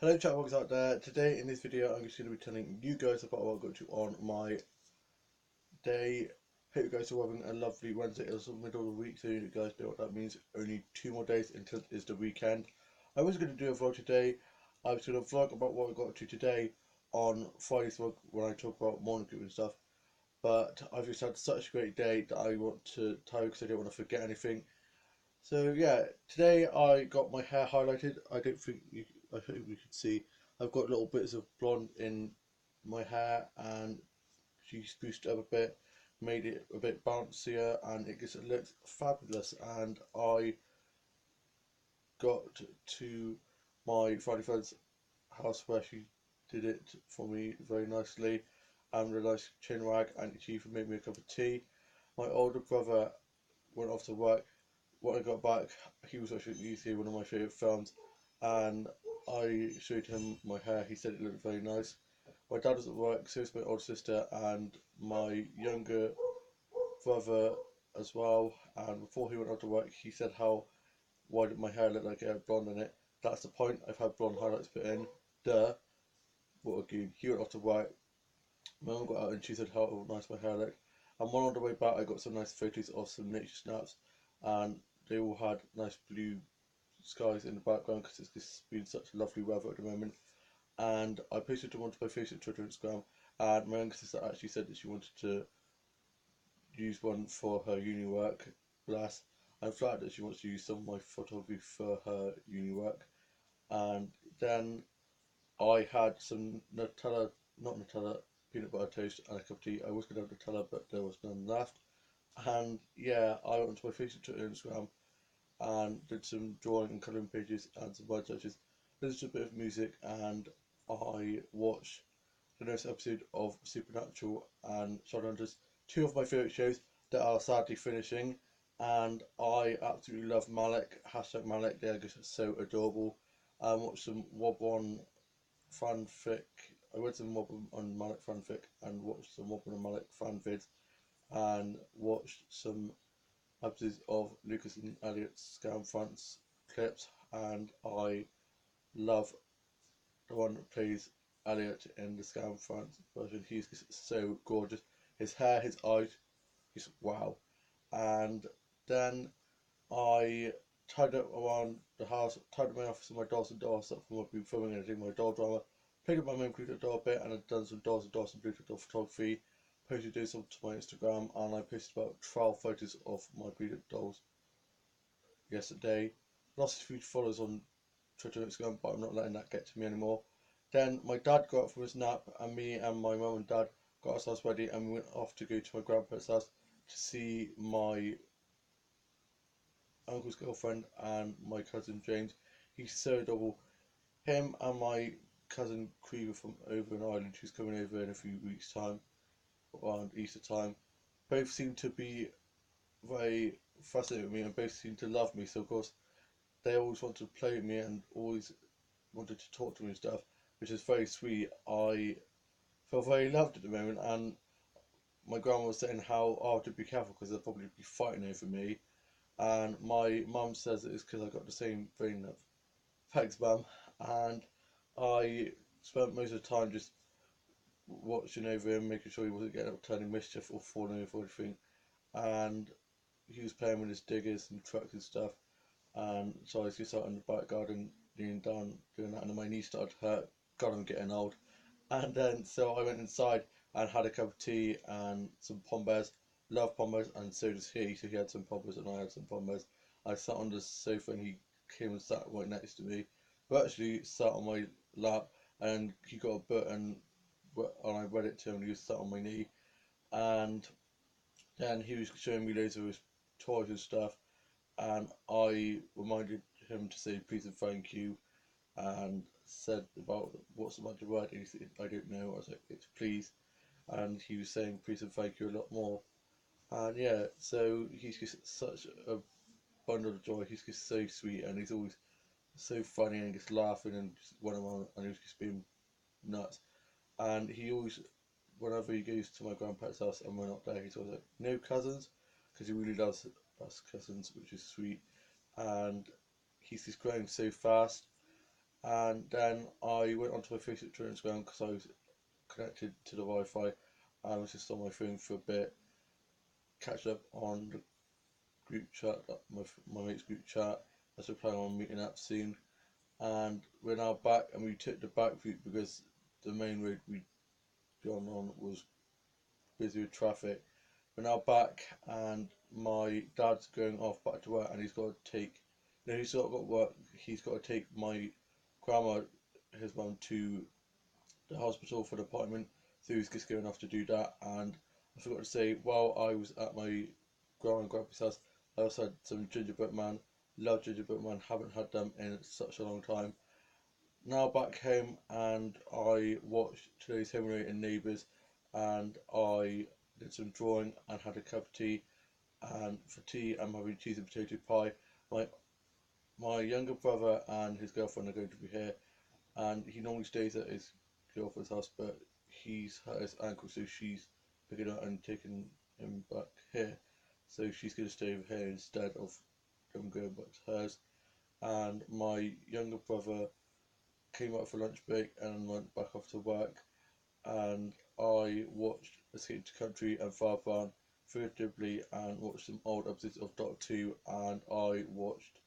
Hello chatbox out there. Today in this video I'm just going to be telling you guys about what I got to on my day. Hope you guys are having a lovely Wednesday. It's the middle of the week, so you guys know what that means. Only 2 more days until it's the weekend. I was going to do a vlog today. I was going to vlog about what I got to today on Friday's vlog when I talk about morning group and stuff. But I've just had such a great day that I want to tell you because I don't want to forget anything. So yeah, today I got my hair highlighted. I hope you can see. I've got little bits of blonde in my hair, and she spruced it up a bit, made it a bit bouncier, and it just looks fabulous. And I got to my Friday friend's house where she did it for me very nicely, and with a nice chin rag, and she even made me a cup of tea. My older brother went off to work. When I got back, he was watching YouTube, one of my favourite films, and I showed him my hair. He said it looked very nice. My dad was at work, so was my older sister and my younger brother as well. And before he went out to work, he said, "How why did my hair look like it had blonde in it?" That's the point. I've had blonde highlights put in. Duh. What a goon. He went off to work. My mum got out and she said how nice my hair looked. And while on the way back, I got some nice photos of some nature snaps, and they all had nice blue skies in the background because it's just been such lovely weather at the moment. And I posted them onto my Facebook, Twitter, Instagram. And my younger sister actually said that she wanted to use one for her uni work. Bless. I'm flattered that she wants to use some of my photography for her uni work. And then I had some Nutella, not Nutella, peanut butter toast and a cup of tea. I was going to have Nutella, but there was none left. And yeah, I went to my Facebook, Twitter, Instagram, and did some drawing and colouring pages and some word searches. Listened to a bit of music, and I watched the newest episode of Supernatural and Shadowhunters, two of my favourite shows that are sadly finishing. And I absolutely love Malik, hashtag Malik, they are just so adorable. I watched some Wob on fanfic. I read some Wob on Malik fanfic and watched some Wob on Malik fan vids and watched some episodes of Lucas and Elliot's Scam France clips, and I love the one that plays Elliot in the Scam France version. He's just so gorgeous. His hair, his eyes, just wow. And then I tied up around the house, tied up my office and my dolls and doors up from what I've been filming and doing my doll drama. Played with my main Bluetooth doll a bit, and I've done some dolls and doors and Bluetooth doll photography. Posted those up to my Instagram, and I posted about 12 photos of my Bluetooth dolls yesterday. Lost a few followers on Twitter and Instagram, but I'm not letting that get to me anymore. Then my dad got up from his nap, and me and my mum and dad got ourselves ready, and we went off to go to my grandparents' house to see my uncle's girlfriend and my cousin James. He's so adorable. Him and my cousin Krieger from over in Ireland, who's coming over in a few weeks' time, around Easter time, both seem to be very fascinated with me and both seem to love me. So of course they always wanted to play with me and always wanted to talk to me and stuff, which is very sweet. I feel very loved at the moment, and my grandma was saying how I have to be careful because they'll probably be fighting over me. And my mum says it's because I got the same thing of thanks, mum. And I spent most of the time just watching over him, making sure he wasn't getting up turning mischief or falling over anything. And he was playing with his diggers and trucks and stuff. And so I was just out in the back garden, leaning down, doing that, and then my knee started to hurt. God, I'm getting old. And then so I went inside and had a cup of tea and some pombers. Love pombers, and so does he. So he had some pombers and I had some pombers. I sat on the sofa and he came and sat right next to me. But actually sat on my lap, and he got a book and I read it to him. And he was sat on my knee, and then he was showing me loads of his toys and stuff. And I reminded him to say please and thank you, and said about what's the magic word. And he said, I don't know. I was like, it's please. And he was saying please and thank you a lot more. And yeah, so he's just such a bundle of joy. He's just so sweet, and he's always so funny and just laughing and just one on, and he's just being nuts. And he always, whenever he goes to my grandpa's house and we're not there, he's always like, no cousins, because he really loves us cousins, which is sweet. And he's just growing so fast. And then I went onto my Facebook Twitter and Instagram because I was connected to the Wi-Fi and was just on my phone for a bit, catch up on the group chat, my mates group chat, as we're planning on meeting up soon. And we're now back, and we took the back route because the main road we'd gone on was busy with traffic. We're now back, and my dad's going off back to work, and he's got to take, he's got work. He's got to take my grandma, his mum, to the hospital for an appointment. So he's just going off to do that. And I forgot to say, while I was at my grandma and grandpa's house, I also had some gingerbread man. Love gingerbread man. Haven't had them in such a long time. Now back home, and I watched today's Home and Neighbours, and I did some drawing and had a cup of tea. And for tea, I'm having cheese and potato pie. My my younger brother and his girlfriend are going to be here, and he normally stays at his girlfriend's house, but he's hurt his ankle, so she's picking up and taking him back here. So she's going to stay over here instead of him going back to hers. And my younger brother came out for lunch break and went back off to work, and I watched Escape to Country and Far Brown furtively and watched some old episodes of Doctor Who, and I watched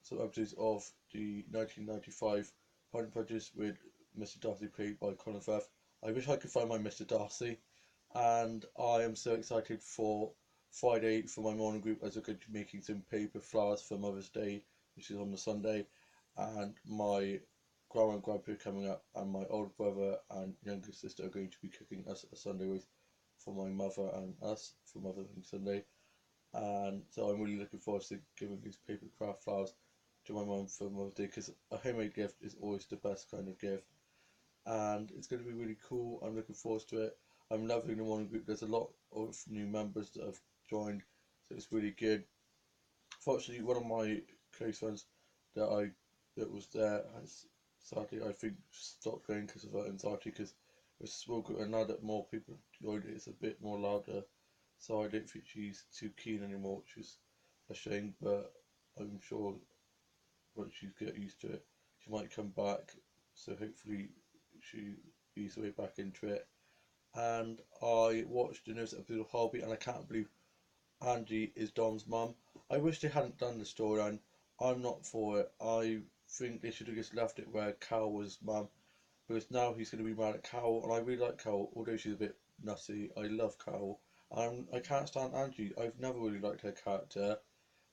some episodes of the 1995 Pride and Prejudice with Mr. Darcy played by Colin Firth. I wish I could find my Mr. Darcy, and I am so excited for Friday for my morning group as we're going to be making some paper flowers for Mother's Day, which is on the Sunday, and my grandma and grandpa are coming up, and my older brother and younger sister are going to be cooking us a Sunday roast for my mother and us for Mother's Sunday. And so I'm really looking forward to giving these paper craft flowers to my mum for Mother's Day, because a homemade gift is always the best kind of gift, and it's going to be really cool. I'm looking forward to it. I'm loving the morning group. There's a lot of new members that have joined, so it's really good. Fortunately, one of my close friends that was there has sadly, I think, stopped going because of her anxiety, because it's a small group, and now that more people have joined it, it's a bit more louder, so I don't think she's too keen anymore, which is a shame, but I'm sure once she get used to it, she might come back. So hopefully she ease her way back into it. And I watched the newest episode of Harvey, and I can't believe Angie is Dom's mum. I wish they hadn't done the storyline. I'm not for it. I think they should have just left it where Cal was his mum, because now he's going to be mad at Cal, and I really like Cal, although she's a bit nutty. I love Cal. I can't stand Angie. I've never really liked her character,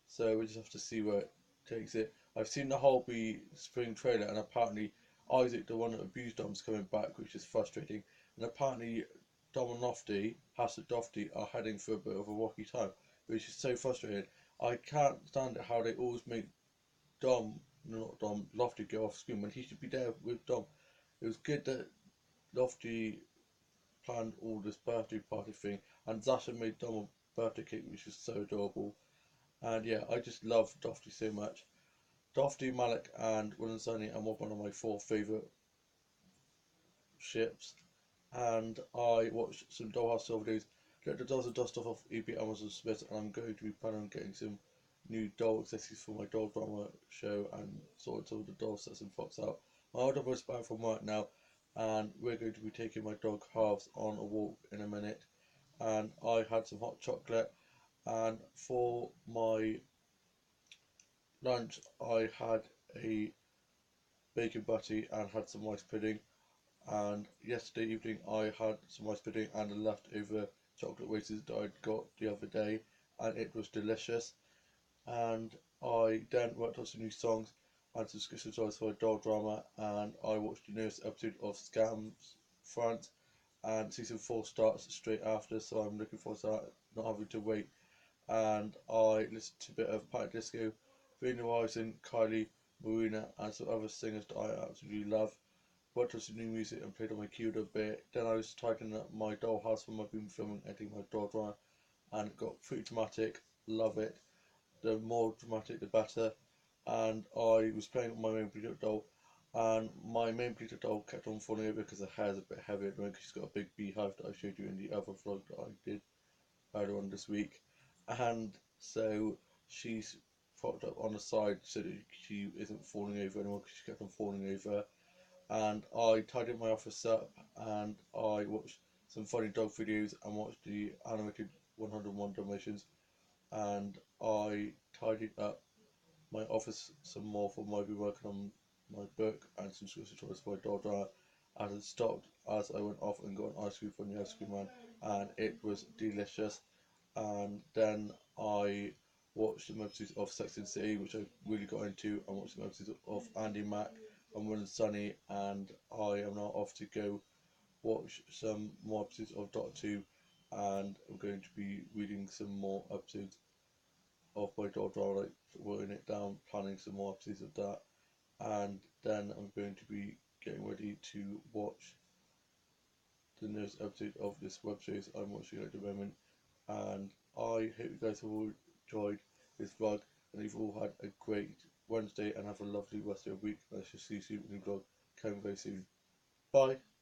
so we just have to see where it takes it. I've seen the Holby spring trailer, and apparently Isaac, the one that abused Dom, is coming back, which is frustrating. And apparently Dom and Lofty, Hassett Dofty, are heading for a bit of a rocky time, which is so frustrating. I can't stand it how they always make Lofty go off screen when he should be there with Dom. It was good that Lofty planned all this birthday party thing, and Zasha made Dom a birthday cake, which is so adorable. And yeah, I just love Dofty so much. Dofty, Malik, and Will and Sunny are one of my four favourite ships. And I watched some Dollhouse Silver Days. Let the dolls and dust off EP Amazon Smith, and I'm going to be planning on getting some new doll accessories for my doll drama show and sorting some of the doll sets and props out. My older brother's back from work now, and we're going to be taking my dog Halves on a walk in a minute. And I had some hot chocolate, and for my lunch I had a bacon butty and had some rice pudding. And yesterday evening I had some rice pudding and a leftover chocolate wafers that I'd got the other day, and it was delicious. And I then worked on some new songs and some scripts for a doll drama, and I watched the newest episode of Scams France, and season 4 starts straight after, so I'm looking forward to that, not having to wait. And I listened to a bit of Panic Disco, Vanilla Horizon, Kylie, Marina, and some other singers that I absolutely love. Worked on some new music and played on my keyboard a bit. Then I was tidying up my dollhouse when I've been filming, editing my doll drama, and it got pretty dramatic. Love it. The more dramatic, the better. And I was playing with my main bleater doll, and my main bleater doll kept on falling over because her hair's a bit heavy at the moment, because she's got a big beehive that I showed you in the other vlog that I did earlier on this week. And so she's propped up on the side so that she isn't falling over anymore, because she kept on falling over. And I tidied my office up, and I watched some funny dog videos and watched the animated 101 Dalmatians, and I tidied up my office some more for my be working on my book and some Swiss toys for my daughter, as it stopped as I went off and got an ice cream from the ice cream man, and it was delicious. And then I watched some episodes of Sex and the City, which I really got into, and watched some episodes of Andy Mack and Will and Sunny, and I am now off to go watch some more episodes of Doctor Who, and I'm going to be reading some more episodes of my daughter, like writing it down, planning some more episodes of that, and then I'm going to be getting ready to watch the newest episode of this web series I'm watching at the moment. And I hope you guys have all enjoyed this vlog, and you've all had a great Wednesday and have a lovely rest of your week. I shall see you soon in the vlog coming very soon. Bye.